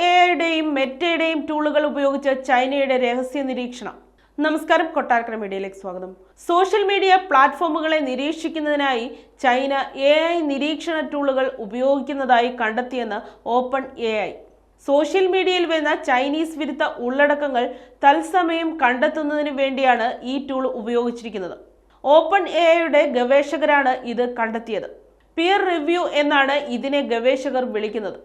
എഐയുടെയും മെറ്റയുടെയും ടൂളുകൾ ഉപയോഗിച്ച് ചൈനയുടെ രഹസ്യ നിരീക്ഷണം. നമസ്കാരം, കൊട്ടാരക്കര മീഡിയയിലേക്ക് സ്വാഗതം. സോഷ്യൽ മീഡിയ പ്ലാറ്റ്ഫോമുകളെ നിരീക്ഷിക്കുന്നതിനായി ചൈന എഐ നിരീക്ഷണ ടൂളുകൾ ഉപയോഗിക്കുന്നതായി കണ്ടെത്തിയെന്ന് ഓപ്പൺ എഐ. സോഷ്യൽ മീഡിയയിൽ വരുന്ന ചൈനീസ് വിരുദ്ധ ഉള്ളടക്കങ്ങൾ തത്സമയം കണ്ടെത്തുന്നതിന് വേണ്ടിയാണ് ഈ ടൂൾ ഉപയോഗിച്ചിരിക്കുന്നത്. ഓപ്പൺ എഐയുടെ ഗവേഷകരാണ് ഇത് കണ്ടെത്തിയത്. പിയർ റിവ്യൂ എന്നാണ് ഇതിനെ ഗവേഷകർ വിളിക്കുന്നത്.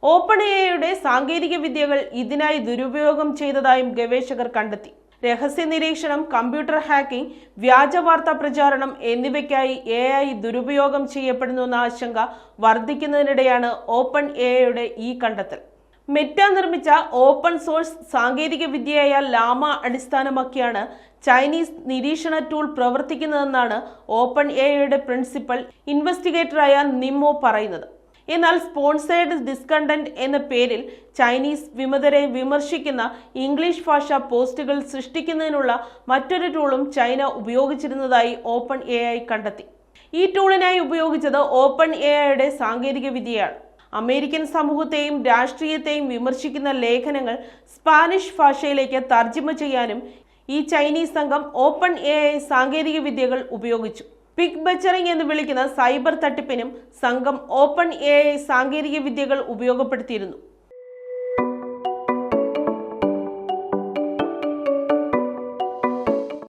ഓപ്പൺ എഐയുടെ സാങ്കേതിക വിദ്യകൾ ഇതിനായി ദുരുപയോഗം ചെയ്തതായും ഗവേഷകർ കണ്ടെത്തി. രഹസ്യ നിരീക്ഷണം, കമ്പ്യൂട്ടർ ഹാക്കിംഗ്, വ്യാജ വാർത്താ പ്രചാരണം എന്നിവയ്ക്കായി എഐ ദുരുപയോഗം ചെയ്യപ്പെടുന്നുവെന്ന ആശങ്ക വർദ്ധിക്കുന്നതിനിടെയാണ് ഓപ്പൺ എഐയുടെ ഈ കണ്ടെത്തൽ. മെറ്റ നിർമ്മിച്ച ഓപ്പൺ സോഴ്സ് സാങ്കേതിക വിദ്യയായ ലാമ അടിസ്ഥാനമാക്കിയാണ് ചൈനീസ് നിരീക്ഷണ ടൂൾ പ്രവർത്തിക്കുന്നതെന്നാണ് ഓപ്പൺ എഐയുടെ പ്രിൻസിപ്പൽ ഇൻവെസ്റ്റിഗേറ്ററായ നിമ്മോ പറയുന്നത്. എന്നാൽ സ്പോൺസേർഡ് ഡിസ്കണ്ടന്റ് എന്ന പേരിൽ ചൈനീസ് വിമതരെ വിമർശിക്കുന്ന ഇംഗ്ലീഷ് ഭാഷ പോസ്റ്റുകൾ സൃഷ്ടിക്കുന്നതിനുള്ള മറ്റൊരു ടൂളും ചൈന ഉപയോഗിച്ചിരുന്നതായി ഓപ്പൺ എഐ കണ്ടെത്തി. ഈ ടൂളിനായി ഉപയോഗിച്ചത് ഓപ്പൺ എഐയുടെ സാങ്കേതിക വിദ്യയാണ്. അമേരിക്കൻ സമൂഹത്തെയും രാഷ്ട്രീയത്തെയും വിമർശിക്കുന്ന ലേഖനങ്ങൾ സ്പാനിഷ് ഭാഷയിലേക്ക് തർജ്ജിമ ചെയ്യാനും ഈ ചൈനീസ് സംഘം ഓപ്പൺ എഐ സാങ്കേതിക വിദ്യകൾ ഉപയോഗിച്ചു. പിഗ് ബച്ചറിംഗ് എന്ന് വിളിക്കുന്ന സൈബർ തട്ടിപ്പിനും സംഘം ഓപ്പൺ എഐ സാങ്കേതിക വിദ്യകൾ ഉപയോഗപ്പെടുത്തിയിരുന്നു.